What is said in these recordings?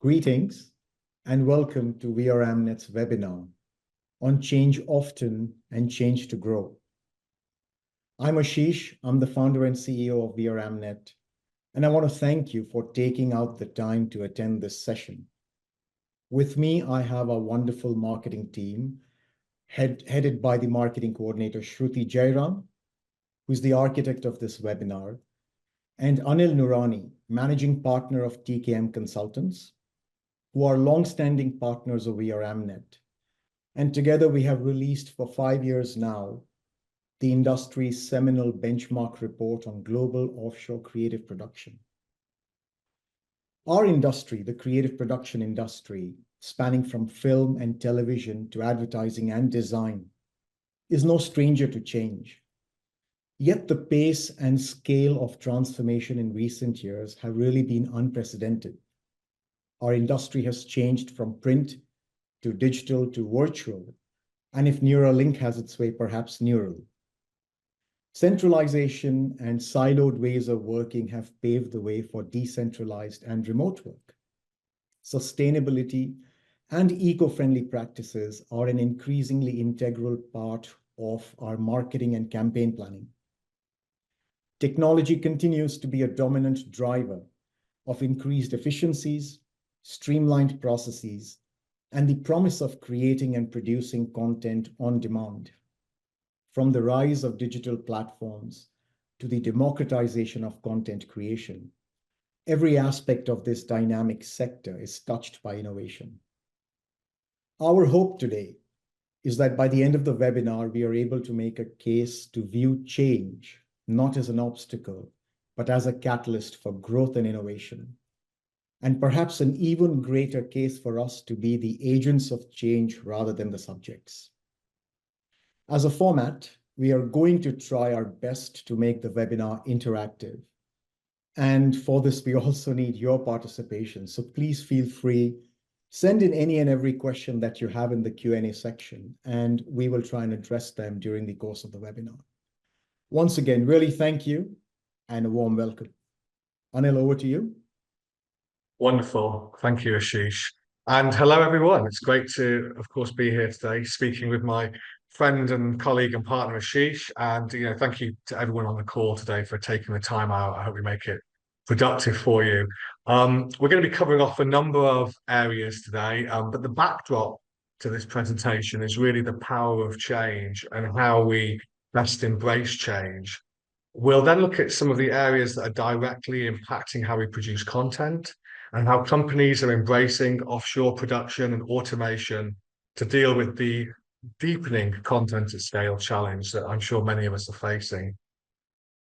Greetings and welcome to VRAmNet's webinar on Change Often and Change to Grow. I'm Ashish, I'm the founder and CEO of VRAmNet, and I want to thank you for taking out the time to attend this session. With me, I have a wonderful marketing team headed by the marketing coordinator, Shruti Jairam, who's the architect of this webinar, and Anil Nurani, managing partner of TKM Consultants, who are long-standing partners of VRAmNet. And together we have released for 5 years now the industry's seminal benchmark report on global offshore creative production. Our industry, the creative production industry, spanning from film and television to advertising and design, is no stranger to change. Yet the pace and scale of transformation in recent years have really been unprecedented. Our industry has changed from print to digital to virtual, and if Neuralink has its way, perhaps neural. Centralization and siloed ways of working have paved the way for decentralized and remote work. Sustainability and eco-friendly practices are an increasingly integral part of our marketing and campaign planning. Technology continues to be a dominant driver of increased efficiencies, streamlined processes, and the promise of creating and producing content on demand. From the rise of digital platforms to the democratization of content creation, every aspect of this dynamic sector is touched by innovation. Our hope today is that by the end of the webinar, we are able to make a case to view change not as an obstacle, but as a catalyst for growth and innovation. And perhaps an even greater case for us to be the agents of change rather than the subjects. As a format, we are going to try our best to make the webinar interactive. And for this, we also need your participation. So please feel free, send in any and every question that you have in the Q&A section, and we will try and address them during the course of the webinar. Once again, really thank you and a warm welcome. Anil, over to you. Wonderful. Thank you, Ashish. And hello, everyone. It's great to, of course, be here today speaking with my friend and colleague and partner, Ashish. And, thank you to everyone on the call today for taking the time out. I hope we make it productive for you. We're going to be covering off a number of areas today, but the backdrop to this presentation is really the power of change and how we best embrace change. We'll then look at some of the areas that are directly impacting how we produce content and how companies are embracing offshore production and automation to deal with the deepening content at scale challenge that I'm sure many of us are facing.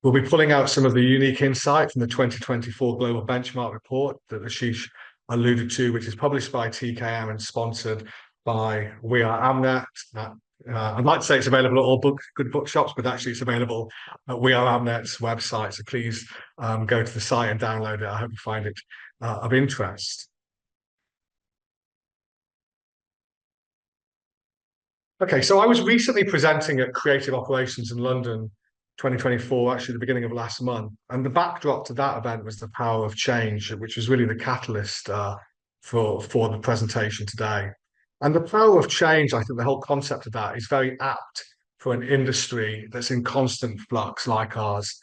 We'll be pulling out some of the unique insight from the 2024 Global Benchmark Report that Ashish alluded to, which is published by TKM and sponsored by VRAmNet. I'd like to say it's available at all good bookshops, but actually it's available at VRAmNet's website. So please go to the site and download it. I hope you find it of interest. Okay, so I was recently presenting at Creative Operations in London 2024, actually the beginning of last month. And the backdrop to that event was the power of change, which was really the catalyst for the presentation today. And the power of change, I think the whole concept of that is very apt for an industry that's in constant flux like ours.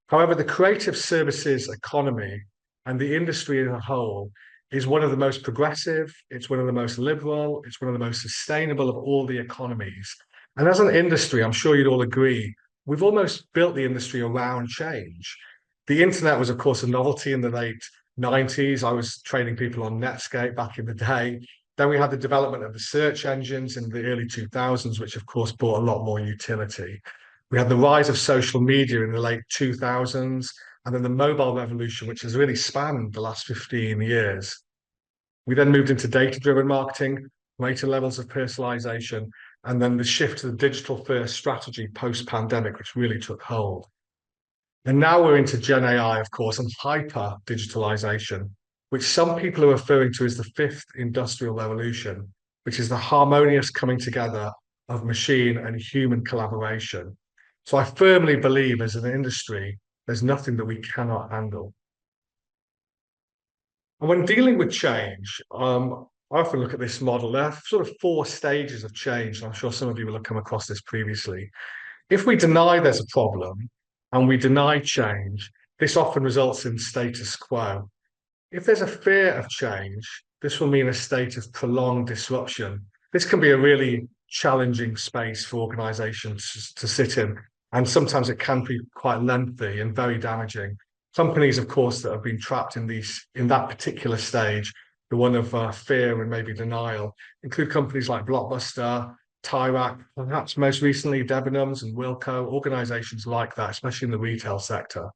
However, the creative services economy and the industry as a whole is one of the most progressive, it's one of the most liberal, it's one of the most sustainable of all the economies. And as an industry, I'm sure you'd all agree, we've almost built the industry around change. The internet was, of course, a novelty in the late 90s. I was training people on Netscape back in the day. Then we had the development of the search engines in the early 2000s, which of course brought a lot more utility. We had the rise of social media in the late 2000s, and then the mobile revolution, which has really spanned the last 15 years. We then moved into data-driven marketing, greater levels of personalization, and then the shift to the digital-first strategy post-pandemic, which really took hold. And now we're into Gen AI, of course, and hyper-digitalization, which some people are referring to as the fifth industrial revolution, which is the harmonious coming together of machine and human collaboration. So I firmly believe as an industry, there's nothing that we cannot handle. And when dealing with change, I often look at this model. There are sort of four stages of change. I'm sure some of you will have come across this previously. If we deny there's a problem and we deny change, this often results in status quo. If there's a fear of change, this will mean a state of prolonged disruption. This can be a really challenging space for organizations to sit in, and sometimes it can be quite lengthy and very damaging. Companies, of course, that have been trapped in that particular stage, the one of fear and maybe denial, include companies like Blockbuster, Tyrac, perhaps most recently Debenhams and Wilco, organizations like that, especially in the retail sector.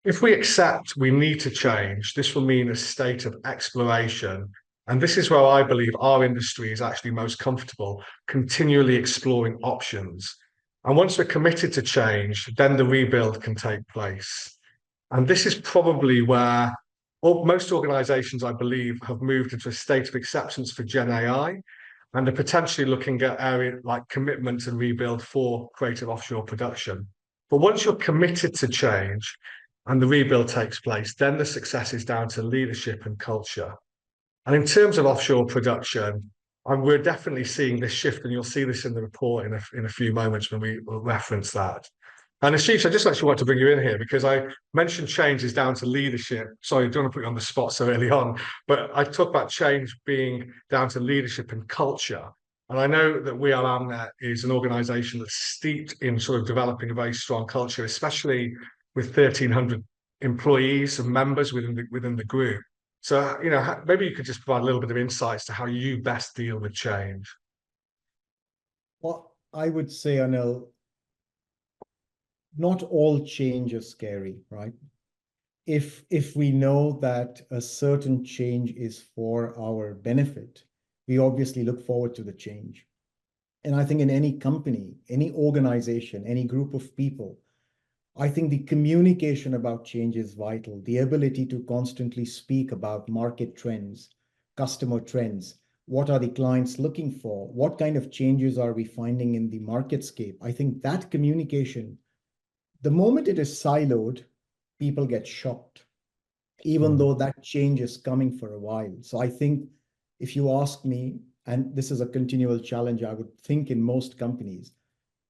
If we accept we need to change, this will mean a state of exploration. And this is where I believe our industry is actually most comfortable, continually exploring options. And once we're committed to change, then the rebuild can take place. And this is probably where most organizations, I believe, have moved into a state of acceptance for Gen AI and are potentially looking at areas like commitment and rebuild for creative offshore production. But once you're committed to change, and the rebuild takes place, then the success is down to leadership and culture. And in terms of offshore production, we're definitely seeing this shift, and you'll see this in the report in a few moments when we will reference that. And Ashish, I just actually want to bring you in here because I mentioned change is down to leadership. Sorry, I don't want to put you on the spot so early on, but I talk about change being down to leadership and culture. And I know that We Are Amnet is an organization that's steeped in sort of developing a very strong culture, especially with 1,300 employees and members within the group. So, maybe you could just provide a little bit of insights to how you best deal with change. Well, I would say, Anil, not all change is scary, right? If we know that a certain change is for our benefit, we obviously look forward to the change. And I think in any company, any organization, any group of people, I think the communication about change is vital. The ability to constantly speak about market trends, customer trends, what are the clients looking for? What kind of changes are we finding in the marketscape? I think that communication, the moment it is siloed, people get shocked, even though that change is coming for a while. So I think if you ask me, and this is a continual challenge, I would think in most companies,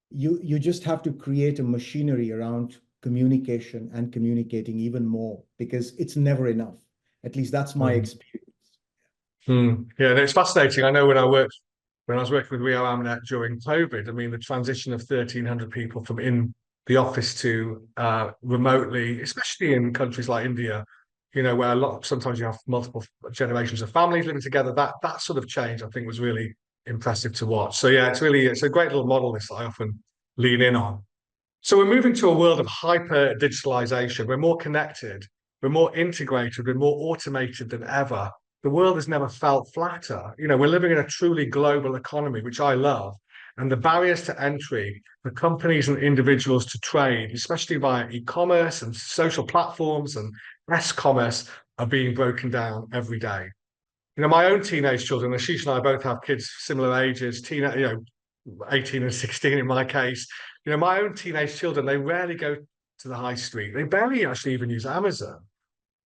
you just have to create a machinery around communication and communicating even more because it's never enough. At least that's my experience. Yeah, and it's fascinating. I know when I was working with We Are Amnet during COVID, I mean, the transition of 1,300 people from in the office to remotely, especially in countries like India, where sometimes you have multiple generations of families living together. That sort of change, I think, was really impressive to watch. So yeah, it's a great little model this that I often lean in on. So we're moving to a world of hyper digitalization. We're more connected, we're more integrated, we're more automated than ever. The world has never felt flatter. We're living in a truly global economy, which I love. And the barriers to entry for companies and individuals to trade, especially via e-commerce and social platforms and commerce, are being broken down every day. My own teenage children, Ashish and I both have kids similar ages, 18 and 16 in my case. My own teenage children, they rarely go to the high street. They barely actually even use Amazon.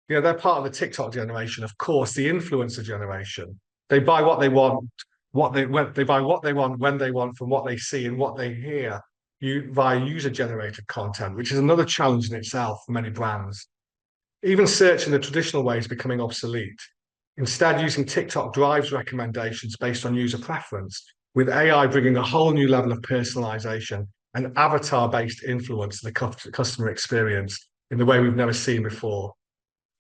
They're part of the TikTok generation, of course, the influencer generation. They buy what they want, they buy what they want when they want from what they see and what they hear via user-generated content, which is another challenge in itself for many brands. Even search in the traditional way is becoming obsolete. Instead, using TikTok drives recommendations based on user preference, with AI bringing a whole new level of personalization and avatar-based influence to the customer experience in the way we've never seen before.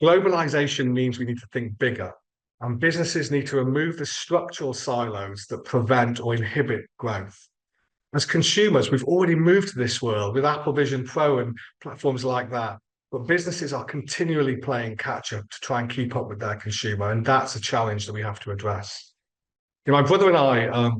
Globalization means we need to think bigger, and businesses need to remove the structural silos that prevent or inhibit growth. As consumers, we've already moved to this world with Apple Vision Pro and platforms like that, but businesses are continually playing catch up to try and keep up with their consumer, and that's a challenge that we have to address. My brother and I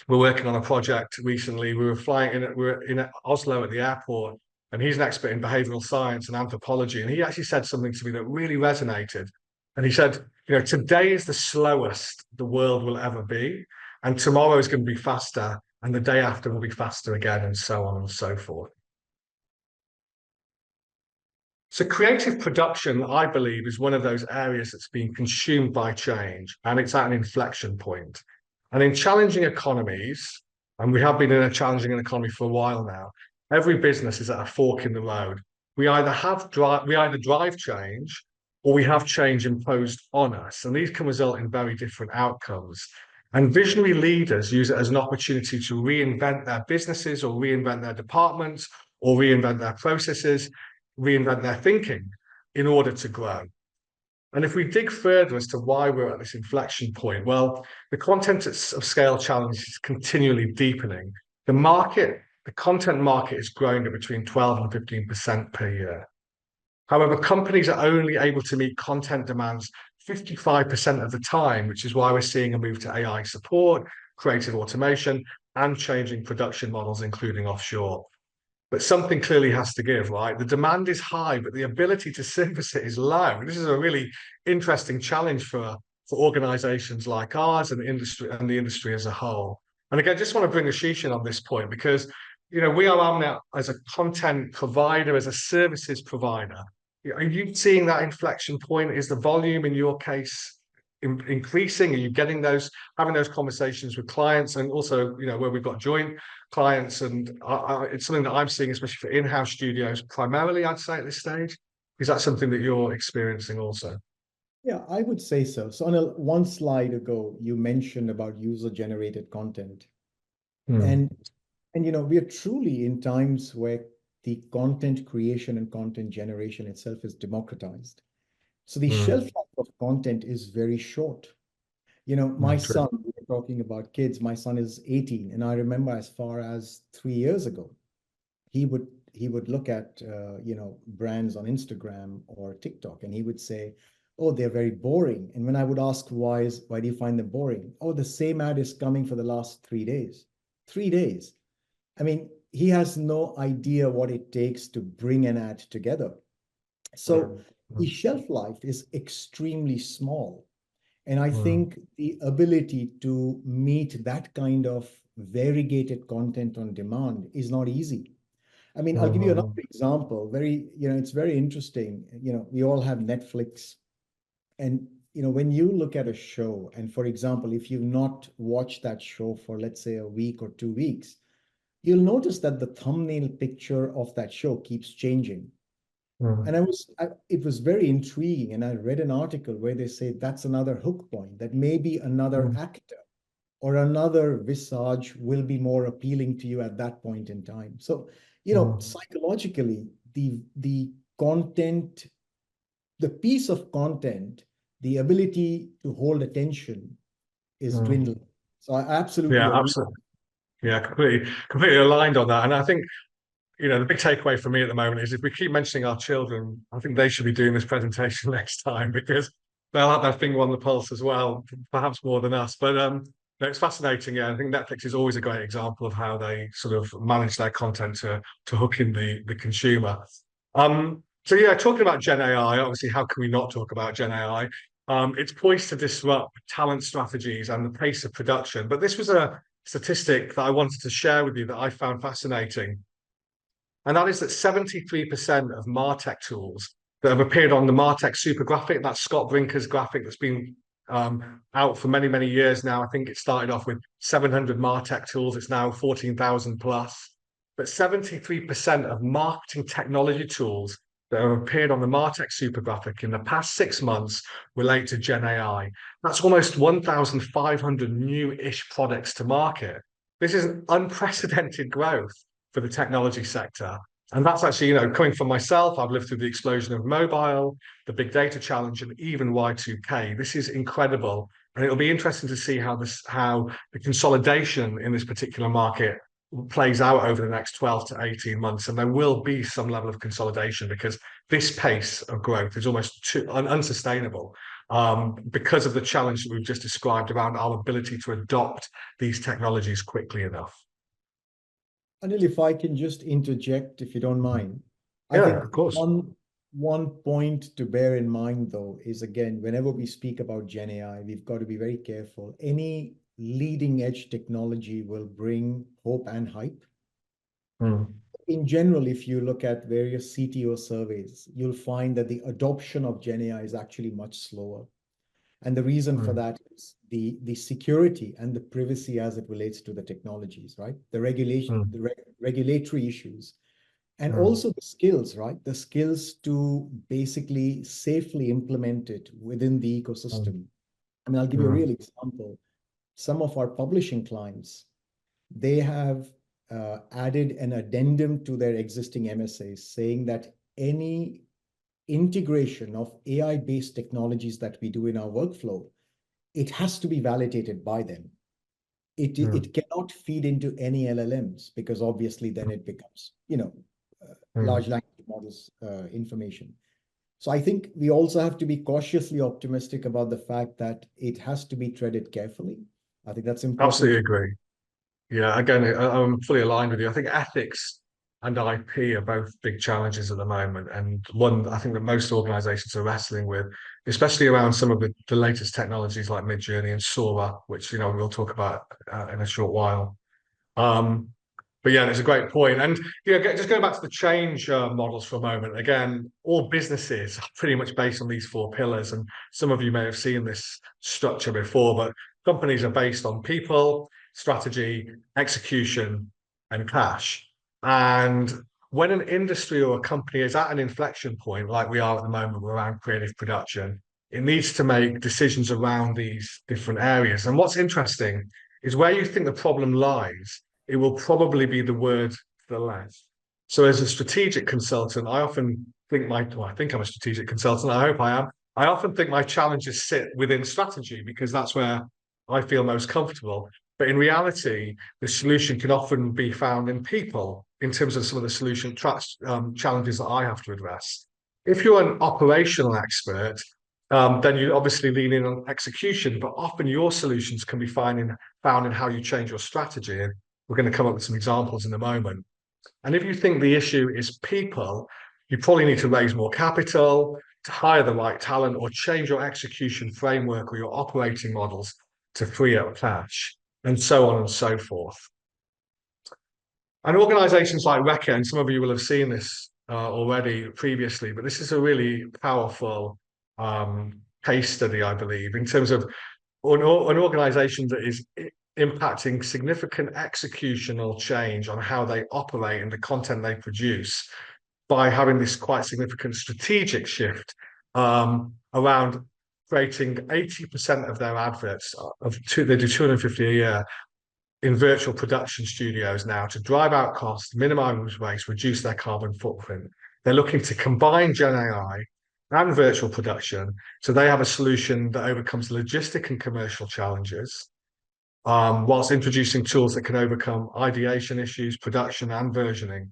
were working on a project recently. We were in Oslo at the airport, and he's an expert in behavioral science and anthropology. And he actually said something to me that really resonated. And he said, today is the slowest the world will ever be, and tomorrow is going to be faster, and the day after will be faster again, and so on and so forth. So creative production, I believe, is one of those areas that's being consumed by change, and it's at an inflection point. And in challenging economies, and we have been in a challenging economy for a while now, every business is at a fork in the road. We either drive change or we have change imposed on us, and these can result in very different outcomes. And visionary leaders use it as an opportunity to reinvent their businesses or reinvent their departments or reinvent their processes, reinvent their thinking in order to grow. And if we dig further as to why we're at this inflection point, well, the content of scale challenge is continually deepening. The content market is growing at between 12 and 15% per year. However, companies are only able to meet content demands 55% of the time, which is why we're seeing a move to AI support, creative automation, and changing production models, including offshore. But something clearly has to give, right? The demand is high, but the ability to service it is low. This is a really interesting challenge for organizations like ours and the industry as a whole. And again, I just want to bring Ashish in on this point because we are now as a content provider, as a services provider. Are you seeing that inflection point? Is the volume in your case increasing? Are you having those conversations with clients, and also where we've got joint clients, and it's something that I'm seeing, especially for in-house studios, primarily, I'd say at this stage. Is that something that you're experiencing also? Yeah, I would say so. So on one slide ago, you mentioned about user-generated content. Mm, And we are truly in times where the content creation and content generation itself is democratized. So the shelf mm, life of content is very short. My true. son, we were talking about kids, my son is 18, and I remember as far as 3 years ago, he would look at brands on Instagram or TikTok, and he would say, "Oh, they're very boring." And when I would ask why do you find them boring? "Oh, the same ad is coming for the last 3 days." 3 days. I mean, he has no idea what it takes to bring an ad together. So Mm, the mm, shelf life is extremely small. And I mm, think the ability to meet that kind of variegated content on demand is not easy. I mean, I'll give you another mm, example. It's very interesting. We all have Netflix. And, when you look at a show, and for example, if you've not watched that show for, let's say, a week or 2 weeks, you'll notice that the thumbnail picture of that show keeps changing. And mm, it was very intriguing. And I read an article where they say that's another hook point, that maybe another mm, actor or another visage will be more appealing to you at that point in time. So, mm, psychologically, the content, the piece of content, the ability to hold attention is mm. dwindling. So I absolutely Yeah, agree. absolutely. Yeah, completely aligned on that. And I think the big takeaway for me at the moment is if we keep mentioning our children, I think they should be doing this presentation next time because they'll have their finger on the pulse as well, perhaps more than us. But no, it's fascinating. Yeah, I think Netflix is always a great example of how they sort of manage their content to hook in the consumer. So yeah, talking about Gen AI, obviously, how can we not talk about Gen AI? It's poised to disrupt talent strategies and the pace of production. But this was a statistic that I wanted to share with you that I found fascinating, and that is that 73% of MarTech tools that have appeared on the MarTech Super graphic, that's Scott Brinker's graphic that's been out for many, many years now. I think it started off with 700 MarTech tools. It's now 14,000 plus. But 73% of marketing technology tools that have appeared on the MarTech Super graphic in the past 6 months relate to Gen AI. That's almost 1,500 new-ish products to market. This is an unprecedented growth for the technology sector. And that's actually, coming from myself, I've lived through the explosion of mobile, the big data challenge, and even Y2K. This is incredible. And it'll be interesting to see how the consolidation in this particular market plays out over the next 12 to 18 months. And there will be some level of consolidation because this pace of growth is almost unsustainable because of the challenge that we've just described around our ability to adopt these technologies quickly enough. Anil, if I can just interject, if you don't mind. I Yeah, think of course. one point to bear in mind, though, is again, whenever we speak about Gen AI, we've got to be very careful. Any leading edge technology will bring hope and hype. Mm. in general, if you look at various CTO surveys, you'll find that the adoption of Gen AI is actually much slower. And the reason for Mm, that is the security and the privacy as it relates to the technologies, right? The regulation, mm, regulatory issues, and mm, also the skills, right? The skills to basically safely implement it within the mm, ecosystem. I mean, I'll give you a mm, real example. Some of our publishing clients, they have added an addendum to their existing MSAs saying that any integration of AI-based technologies that we do in our workflow, it has to be validated by them. mm, It cannot feed into any LLMs because obviously then it becomes, mm. large language models information. So I think we also have to be cautiously optimistic about the fact that it has to be treaded carefully. I think that's important Absolutely to. agree. Yeah, again, I'm fully aligned with you. I think ethics and IP are both big challenges at the moment, and one I think that most organizations are wrestling with, especially around some of the latest technologies like Midjourney and Sora, which we'll talk about in a short while. Um, but yeah, it's a great point. And just going back to the change models for a moment. Again, all businesses are pretty much based on these four pillars, and some of you may have seen this structure before. But companies are based on people, strategy, execution, and cash. And when an industry or a company is at an inflection point, like we are at the moment around creative production, it needs to make decisions around these different areas. And what's interesting is where you think the problem lies, it will probably be the word to the left. So as a strategic consultant, I often think I think I'm a strategic consultant. I hope I am. I often think my challenges sit within strategy because that's where I feel most comfortable. But in reality, the solution can often be found in people in terms of some of the challenges that I have to address. If you're an operational expert, then you obviously lean in on execution, but often your solutions can be found in how you change your strategy. And we're going to come up with some examples in a moment. And if you think the issue is people, you probably need to raise more capital, to hire the right talent, or change your execution framework or your operating models to free up cash, and so on and so forth. And organizations like Recca, and some of you will have seen this already previously, but this is a really powerful case study, I believe, in terms of an organization that is impacting significant executional change on how they operate and the content they produce by having this quite significant strategic shift around creating 80% of their adverts they do 250 a year in virtual production studios now to drive out costs, minimize waste, reduce their carbon footprint. They're looking to combine Gen AI and virtual production so they have a solution that overcomes logistic and commercial challenges, whilst introducing tools that can overcome ideation issues, production, and versioning.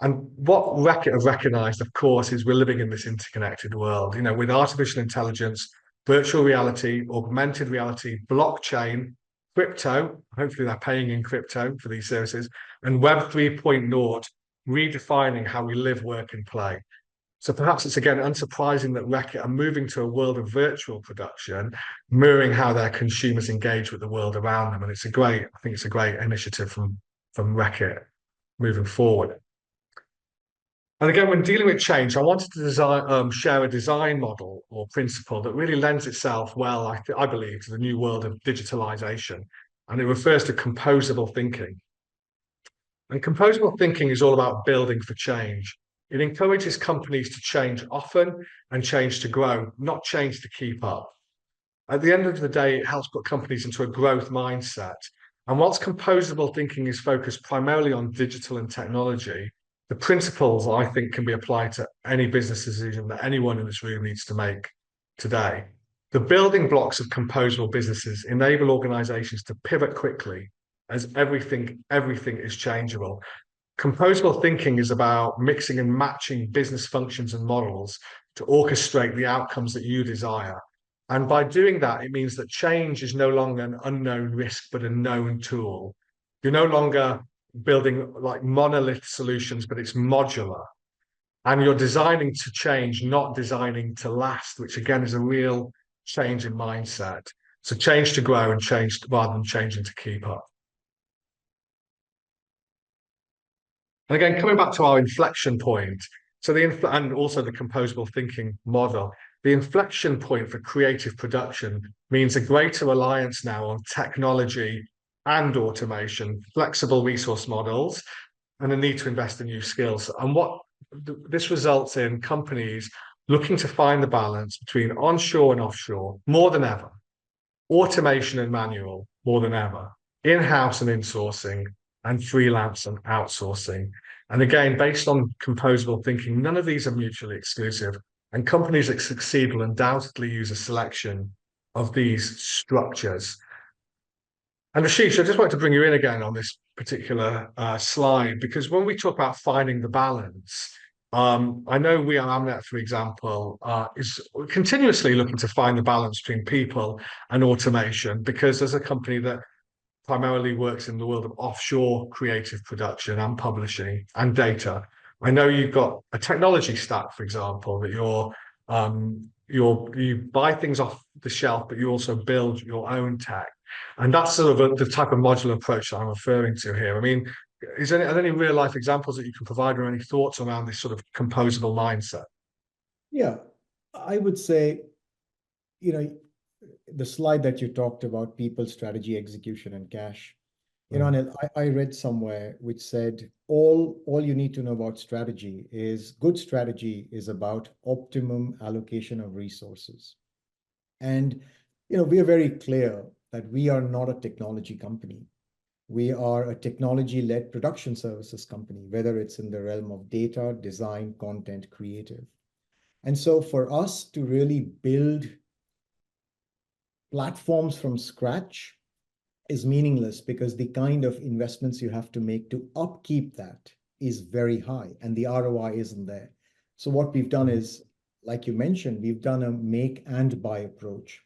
And what Reckitt have recognized, of course, is we're living in this interconnected world, with artificial intelligence, virtual reality, augmented reality, blockchain, crypto, hopefully they're paying in crypto for these services, and Web 3.0 redefining how we live, work, and play. So perhaps it's again unsurprising that Reckitt are moving to a world of virtual production, mirroring how their consumers engage with the world around them. And I think it's a great initiative from Reckitt moving forward. And again, when dealing with change, I wanted to share a design model or principle that really lends itself well, I believe, to the new world of digitalization. And it refers to composable thinking. And composable thinking is all about building for change. It encourages companies to change often and change to grow, not change to keep up. At the end of the day, it helps put companies into a growth mindset. And whilst composable thinking is focused primarily on digital and technology, the principles I think can be applied to any business decision that anyone in this room needs to make today. The building blocks of composable businesses enable organizations to pivot quickly as everything is changeable. Composable thinking is about mixing and matching business functions and models to orchestrate the outcomes that you desire. And by doing that, it means that change is no longer an unknown risk, but a known tool. You're no longer building like monolith solutions, but it's modular. And you're designing to change, not designing to last, which again is a real change in mindset. So change to grow and change rather than changing to keep up. And again, coming back to our inflection point, so and also the composable thinking model, the inflection point for creative production means a greater reliance now on technology and automation, flexible resource models, and a need to invest in new skills. And what this results in companies looking to find the balance between onshore and offshore more than ever, automation and manual more than ever, in-house and insourcing, and freelance and outsourcing. And again, based on composable thinking, none of these are mutually exclusive. And companies that succeed will undoubtedly use a selection of these structures. And Ashish, I just want to bring you in again on this particular slide, because when we talk about finding the balance, I know we at Amnet, for example, is continuously looking to find the balance between people and automation, because as a company that primarily works in the world of offshore creative production and publishing and data, I know you've got a technology stack, for example, that you buy things off the shelf, but you also build your own tech. And that's sort of the type of modular approach that I'm referring to here. I mean, are there any real life examples that you can provide or any thoughts around this sort of composable mindset? Yeah, I would say, you know, the slide that you talked about, people, strategy, execution, and cash. Mm, And I read somewhere which said all you need to know about strategy is good strategy is about optimum allocation of resources. And we are very clear that we are not a technology company. We are a technology-led production services company, whether it's in the realm of data, design, content, creative. And so for us to really build platforms from scratch is meaningless, because the kind of investments you have to make to upkeep that is very high and the ROI isn't there. So what we've done mm, is, like you mentioned, we've done a make and buy approach.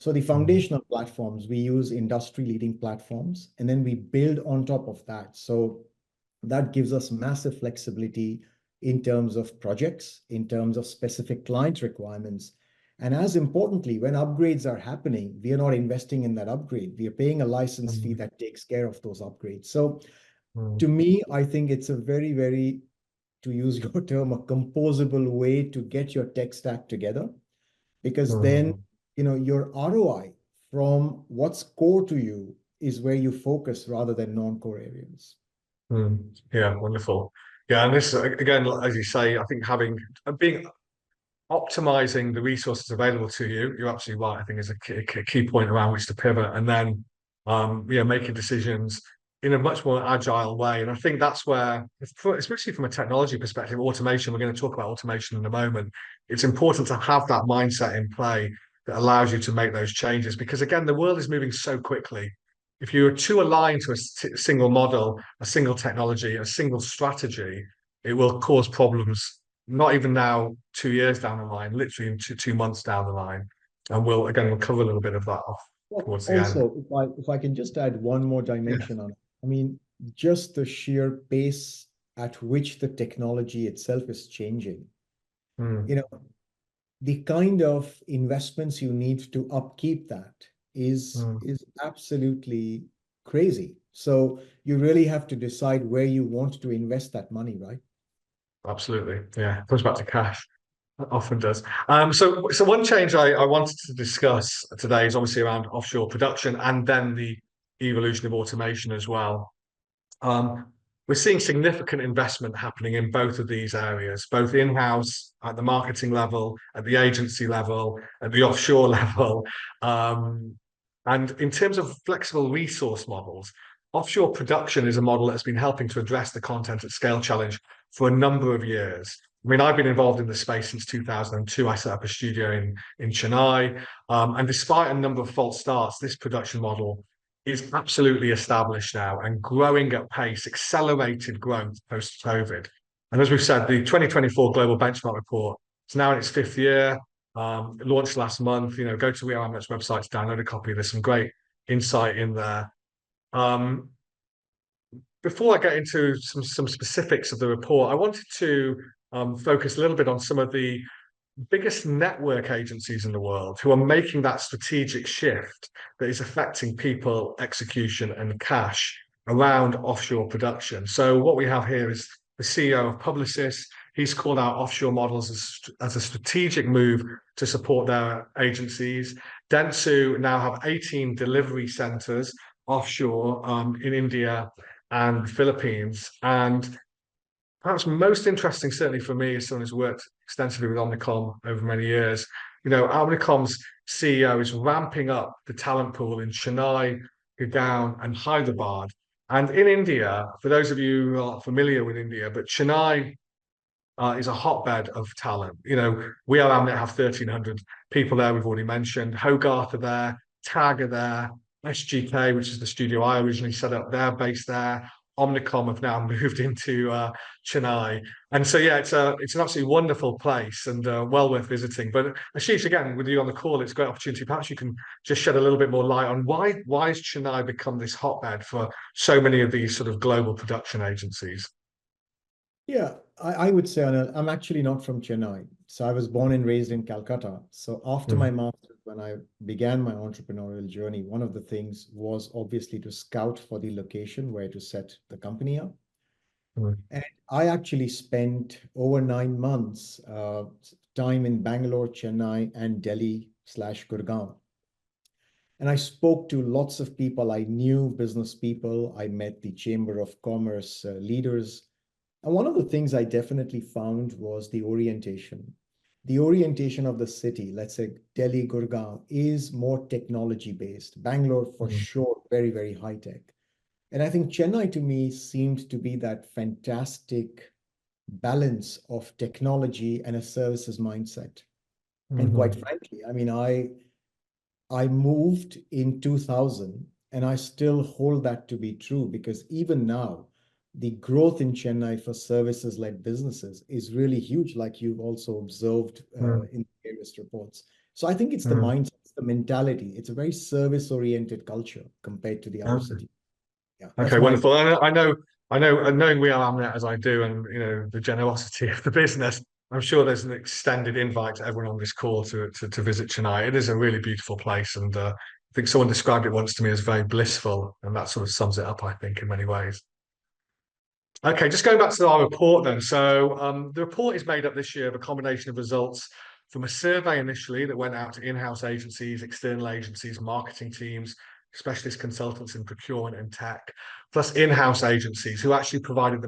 So the mm, foundational platforms, we use industry leading platforms, and then we build on top of that. So that gives us massive flexibility in terms of projects, in terms of specific client requirements. And as importantly, when upgrades are happening, we are not investing in that upgrade. We are paying a license fee mm, that takes care of those upgrades. So mm, to me, I think it's a very, very, to use your term, a composable way to get your tech stack together, because then, mm. your ROI from what's core to you is where you focus rather than non-core areas. Yeah, wonderful. Yeah, and this again, as you say, I think being optimizing the resources available to you, you're absolutely right. I think is a key point around which to pivot, and then making decisions in a much more agile way. And I think that's where, especially from a technology perspective, automation. We're going to talk about automation in a moment. It's important to have that mindset in play that allows you to make those changes, because again, the world is moving so quickly. If you're too aligned to a single model, a single technology, a single strategy, it will cause problems, not even now, 2 years down the line, literally in 2 months down the line. And we'll cover a little bit of that off Well, towards the end. also, if I can just add one more Yeah. dimension on it, I mean, just the sheer pace at which the technology itself is changing, you Mm, know, the kind of investments you need to upkeep that is mm, is absolutely crazy. So you really have to decide where you want to invest that money, right? absolutely. Yeah. It comes back to cash. It often does. So one change I wanted to discuss today is obviously around offshore production and then the evolution of automation as well. Um, we're seeing significant investment happening in both of these areas, both in-house at the marketing level, at the agency level, at the offshore level. Um, and in terms of flexible resource models, offshore production is a model that's been helping to address the content at scale challenge for a number of years. I mean, I've been involved in the space since 2002. I set up a studio in Chennai. And despite a number of false starts, this production model is absolutely established now and growing at pace, accelerated growth post-COVID. And as we've said, the 2024 Global Benchmark Report is now in its fifth year. It launched last month. Go to WeAreAmnet's website to download a copy. There's some great insight in there. Um, Before I get into some specifics of the report, I wanted to focus a little bit on some of the biggest network agencies in the world who are making that strategic shift that is affecting people, execution, and cash. around offshore production. So what we have here is the CEO of Publicis. He's called out offshore models as a strategic move to support their agencies. Dentsu now have 18 delivery centers offshore in India and Philippines. And perhaps most interesting, certainly for me, as someone who's worked extensively with Omnicom over many years, Omnicom's CEO is ramping up the talent pool in Chennai, Gurgaon, and Hyderabad. And in India, for those of you who are familiar with India, but Chennai is a hotbed of talent. We are Amnet have 1,300 people there. We've already mentioned Hogarth are there, Tag are there, SGK, which is the studio I originally set up, they're based there. Omnicom have now moved into Chennai, and so yeah, it's an absolutely wonderful place and well worth visiting. But Ashish, again, with you on the call, it's a great opportunity. Perhaps you can just shed a little bit more light on why has Chennai become this hotbed for so many of these sort of global production agencies? Yeah, I would say I'm actually not from Chennai. So I was born and raised in Calcutta. So after my Mm, master's, when I began my entrepreneurial journey, one of the things was obviously to scout for the location where to set the company up. mm, And I actually spent over 9 months time in Bangalore, Chennai, and Delhi/Gurgaon. And I spoke to lots of people. I knew business people. I met the Chamber of Commerce leaders. And one of the things I definitely found was the orientation. The orientation of the city, let's say Delhi, Gurgaon, is more technology based. Bangalore, for mm, sure, very, very high tech. And I think Chennai to me seemed to be that fantastic balance of technology and a services mindset. And quite mhm, frankly, I mean, I moved in 2000 and I still hold that to be true because even now, the growth in Chennai for services-led businesses is really huge, like you've also observed mm, in various reports. So I think it's the mm. mindset, it's the mentality. It's a very service-oriented culture compared to the other Okay. cities. Yeah, that's Okay, my. wonderful. And knowing we are Amnet as I do, and the generosity of the business, I'm sure there's an extended invite to everyone on this call to visit Chennai. It is a really beautiful place, and I think someone described it once to me as very blissful, and that sort of sums it up, I think, in many ways. Okay, just going back to our report then. So the report is made up this year of a combination of results from a survey initially that went out to in-house agencies, external agencies, marketing teams, specialist consultants in procurement and tech, plus in-house agencies who actually provided the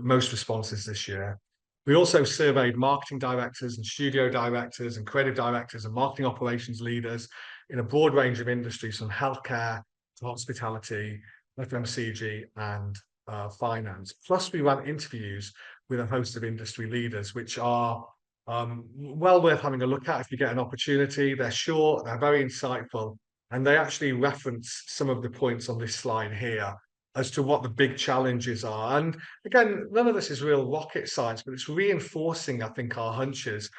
most responses this year. We also surveyed marketing directors and studio directors and creative directors and marketing operations leaders in a broad range of industries from healthcare to hospitality, FMCG, and finance. Plus, we ran interviews with a host of industry leaders, which are well worth having a look at if you get an opportunity. They're short, they're very insightful, and they actually reference some of the points on this slide here as to what the big challenges are. And again, none of this is real rocket science, but it's reinforcing, I think, our hunches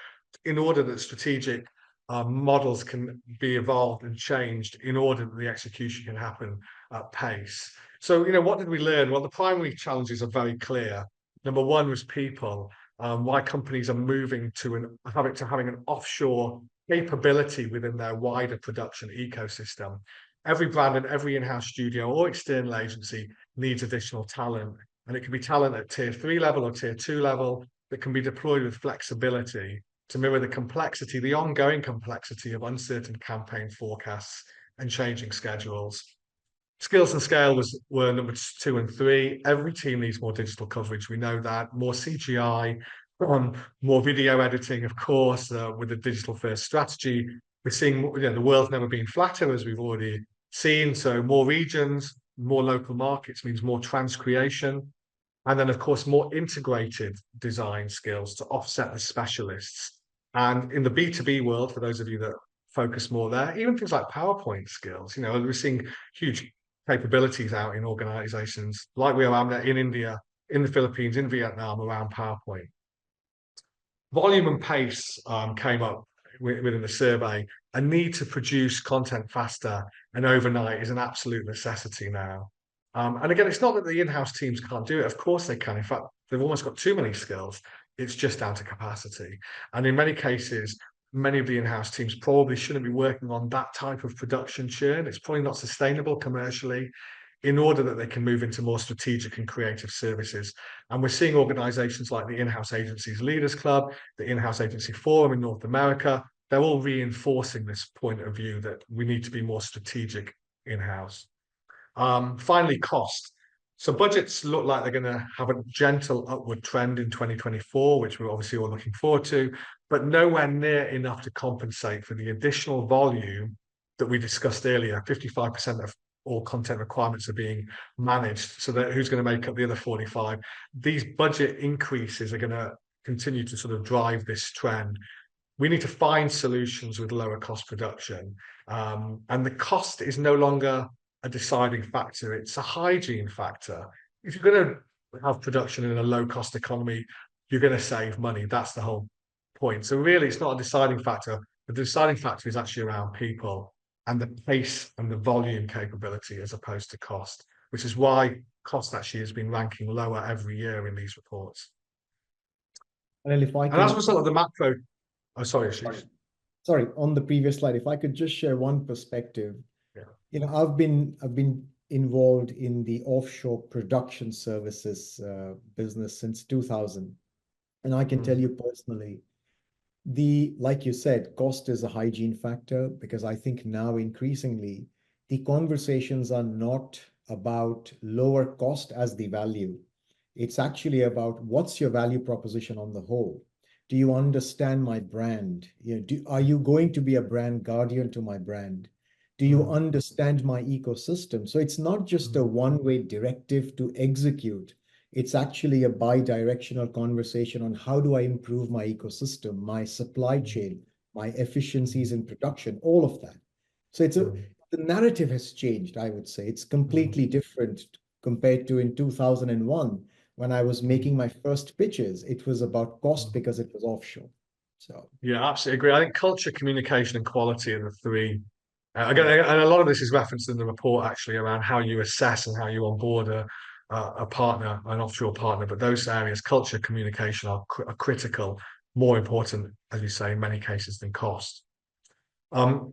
in order that strategic models can be evolved and changed in order that the execution can happen at pace. So, what did we learn? Well, the primary challenges are very clear. Number one was people, why companies are moving to having an offshore capability within their wider production ecosystem. Every brand and every in-house studio or external agency needs additional talent, and it can be talent at tier 3 level or tier 2 level that can be deployed with flexibility to mirror the ongoing complexity of uncertain campaign forecasts and changing schedules. Skills and scale were number 2 and 3. Every team needs more digital coverage. We know that more CGI, more video editing, of course, with a digital first strategy. We're seeing, the world's never been flatter, as we've already seen. So more regions, more local markets means more transcreation. And then, of course, more integrated design skills to offset the specialists. And in the B2B world, for those of you that focus more there, even things like PowerPoint skills, we're seeing huge capabilities out in organizations like we are in India, in the Philippines, in Vietnam around PowerPoint. Volume and pace came up within the survey. A need to produce content faster and overnight is an absolute necessity now. And again, it's not that the in-house teams can't do it. Of course they can. In fact, they've almost got too many skills. It's just down to capacity. And in many cases, many of the in-house teams probably shouldn't be working on that type of production churn. It's probably not sustainable commercially. in order that they can move into more strategic and creative services. And we're seeing organizations like the In-House Agencies Leaders Club, the In-House Agency Forum in North America, they're all reinforcing this point of view that we need to be more strategic in-house. Finally, cost. So budgets look like they're going to have a gentle upward trend in 2024, which we're obviously all looking forward to, but nowhere near enough to compensate for the additional volume that we discussed earlier. 55% of all content requirements are being managed. So that who's going to make up the other 45? These budget increases are going to continue to sort of drive this trend. We need to find solutions with lower cost production. And the cost is no longer a deciding factor, it's a hygiene factor. If you're going to have production in a low cost economy, you're going to save money. That's the whole point. So really, it's not a deciding factor. The deciding factor is actually around people and the pace and the volume capability as opposed to cost, which is why cost actually has been ranking lower every year in these reports. And if I And as a can, result of the macro, oh, sorry, Ashish. sorry, on the previous slide, if I could just share one perspective. Yeah. You know, I've been involved in the offshore production services business since 2000, and I can tell you personally, like you said, cost is a hygiene factor, because I think now increasingly the conversations are not about lower cost as the value. It's actually about what's your value proposition on the whole. Do you understand my brand? Are you going to be a brand guardian to my brand? Do you understand my ecosystem? So it's not just a one-way directive to execute. It's actually a bi-directional conversation on how do I improve my ecosystem, my supply chain, my efficiencies in production, all of that. So the narrative has changed, I would say. It's completely different compared to in 2001, when I was making my first pitches. It was about cost because it was offshore. So yeah, absolutely agree. I think culture, communication, and quality are the three. Again, and a lot of this is referenced in the report actually around how you assess and how you onboard a partner, an offshore partner. But those areas, culture, communication, are critical, more important, as you say, in many cases than cost. So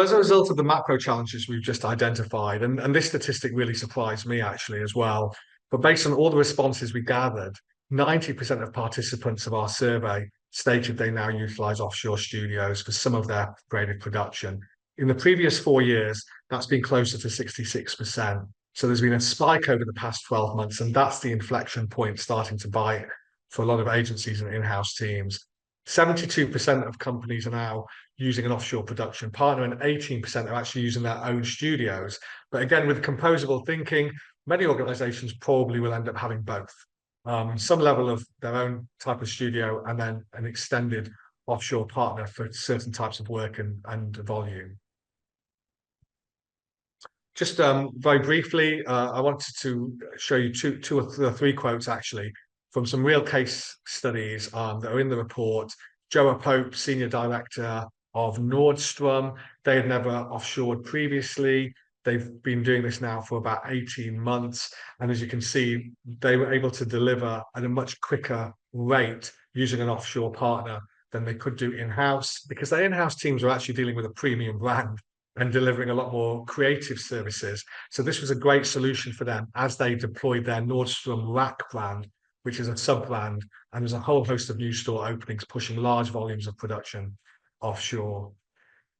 as a result of the macro challenges we've just identified, and this statistic really surprised me actually as well, but based on all the responses we gathered, 90% of participants of our survey stated they now utilize offshore studios for some of their creative production. In the previous 4 years, that's been closer to 66%. So there's been a spike over the past 12 months, and that's the inflection point starting to bite for a lot of agencies and in-house teams. 72% of companies are now using an offshore production partner, and 18% are actually using their own studios. But again, with composable thinking, many organizations probably will end up having both. Some level of their own type of studio and then an extended offshore partner for certain types of work and volume. Just very briefly, I wanted to show you two or three quotes actually from some real case studies that are in the report. Joa Pope, Senior Director of Nordstrom, they had never offshored previously. They've been doing this now for about 18 months. And as you can see, they were able to deliver at a much quicker rate using an offshore partner than they could do in-house, because their in-house teams are actually dealing with a premium brand and delivering a lot more creative services. So this was a great solution for them as they deployed their Nordstrom Rack brand, which is a sub-brand, and there's a whole host of new store openings pushing large volumes of production offshore.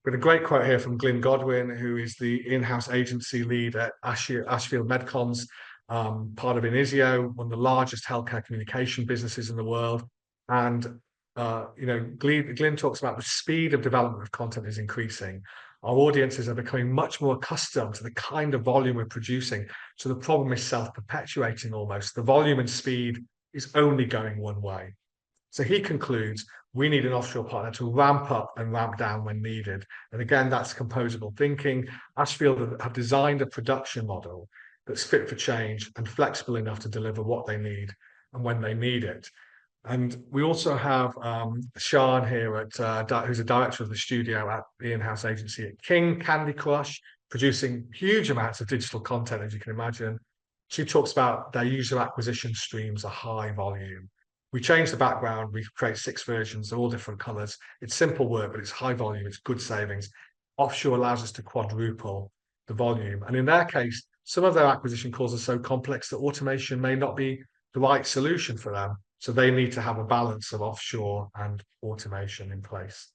We've got a great quote here from Glyn Godwin, who is the in-house agency lead at Ashfield Medcons, part of Inisio, one of the largest healthcare communication businesses in the world. And Glyn talks about the speed of development of content is increasing. Our audiences are becoming much more accustomed to the kind of volume we're producing. So the problem is self-perpetuating almost. The volume and speed is only going one way. So he concludes, we need an offshore partner to ramp up and ramp down when needed. And again, that's composable thinking. Ashfield have designed a production model that's fit for change and flexible enough to deliver what they need and when they need it. And we also have Sean here, who's a director of the studio at the in-house agency at King, Candy Crush, producing huge amounts of digital content, as you can imagine. She talks about their user acquisition streams are high volume. We change the background, we create 6 versions, they're all different colors. It's simple work, but it's high volume, it's good savings. Offshore allows us to quadruple the volume. And in their case, some of their acquisition calls are so complex that automation may not be the right solution for them. So they need to have a balance of offshore and automation in place.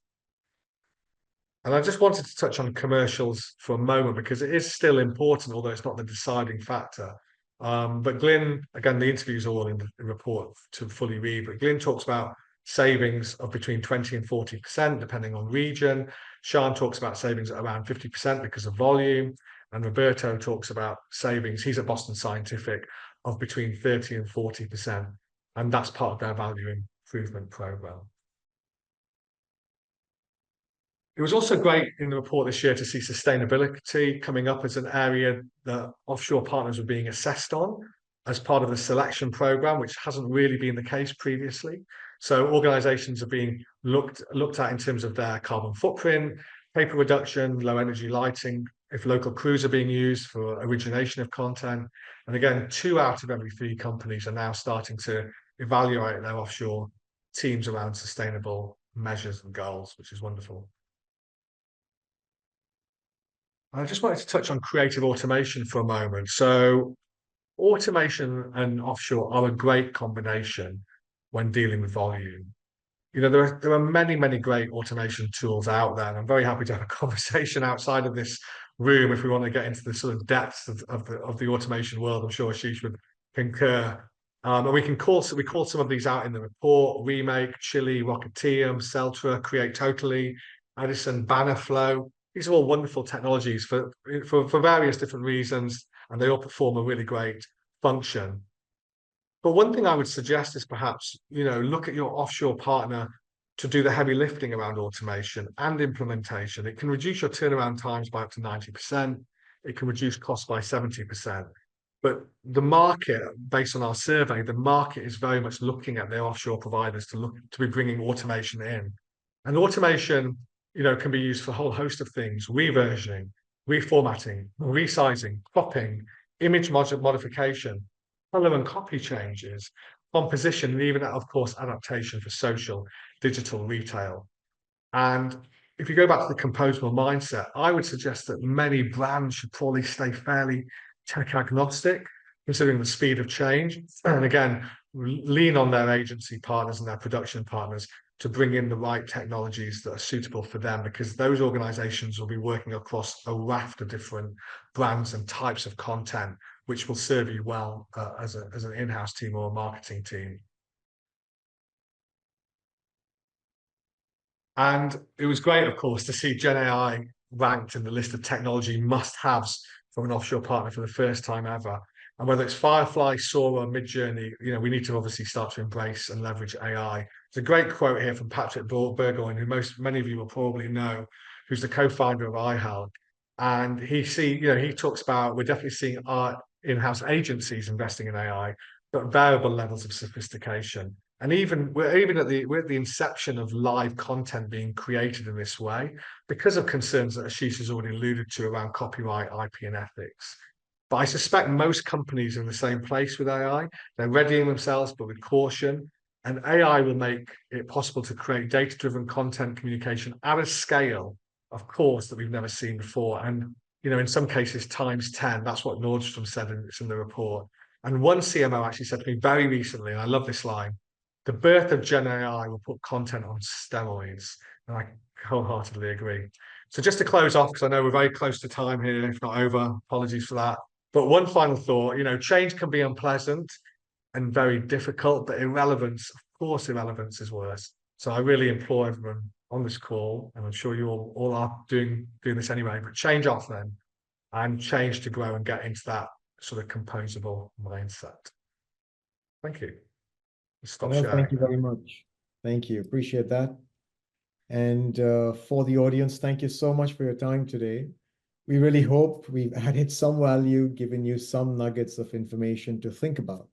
And I just wanted to touch on commercials for a moment because it is still important, although it's not the deciding factor. But Glyn, again, the interviews are all in the report to fully read, but Glyn talks about savings of between 20 and 40%, depending on region. Sean talks about savings at around 50% because of volume. And Roberto talks about savings, he's at Boston Scientific, of between 30 and 40%. And that's part of their value improvement program. It was also great in the report this year to see sustainability coming up as an area that offshore partners were being assessed on as part of the selection program, which hasn't really been the case previously. So organizations are being looked at in terms of their carbon footprint, paper reduction, low energy lighting, if local crews are being used for origination of content. And again, 2 out of every 3 companies are now starting to evaluate their offshore teams around sustainable measures and goals, which is wonderful. I just wanted to touch on creative automation for a moment. So automation and offshore are a great combination when dealing with volume. You know, there are many, many great automation tools out there, and I'm very happy to have a conversation outside of this room if we want to get into the sort of depths of the automation world. I'm sure Ashish would concur. And we call some of these out in the report: Remake, Chili, Rocketium, Celtra, Create Totally, Edison, Bannerflow. These are all wonderful technologies for various different reasons, and they all perform a really great function. But one thing I would suggest is perhaps, you know, look at your offshore partner to do the heavy lifting around automation and implementation. It can reduce your turnaround times by up to 90%. It can reduce costs by 70%. But the market, based on our survey, the market is very much looking at their offshore providers to be bringing automation in. And automation, you know, can be used for a whole host of things: reversioning, reformatting, resizing, cropping, image modification, color and copy changes, composition, and even, of course, adaptation for social, digital, retail. And if you go back to the composable mindset, I would suggest that many brands should probably stay fairly tech agnostic, considering the speed of change. And again, lean on their agency partners and their production partners to bring in the right technologies that are suitable for them, because those organizations will be working across a raft of different brands and types of content, which will serve you well as an in-house team or a marketing team. And it was great, of course, to see Gen AI ranked in the list of technology must-haves from an offshore partner for the first time ever. And whether it's Firefly, Sora, Midjourney, you know, we need to obviously start to embrace and leverage AI. There's a great quote here from Patrick Burgoyne, who many of you will probably know, who's the co-founder of iHelp. And he talks about, we're definitely seeing our in-house agencies investing in AI, but variable levels of sophistication. And we're at the inception of live content being created in this way, because of concerns that Ashish has already alluded to around copyright, IP, and ethics. But I suspect most companies are in the same place with AI. They're readying themselves, but with caution. And AI will make it possible to create data-driven content communication at a scale, of course, that we've never seen before. And, you know, in some cases, times 10. That's what Nordstrom said, and it's in the report. And one CMO actually said to me very recently, and I love this line: the birth of Gen AI will put content on steroids. And I wholeheartedly agree. So just to close off, because I know we're very close to time here, if not over, apologies for that. But one final thought: you know, change can be unpleasant and very difficult, but irrelevance, of course, irrelevance is worse. So I really implore everyone on this call, and I'm sure you all are doing this anyway, but change often and change to grow and get into that sort of composable mindset. Thank you. Stop sharing. Thank you very much. Thank you. Appreciate that. And for the audience, thank you so much for your time today. We really hope we've added some value, given you some nuggets of information to think about.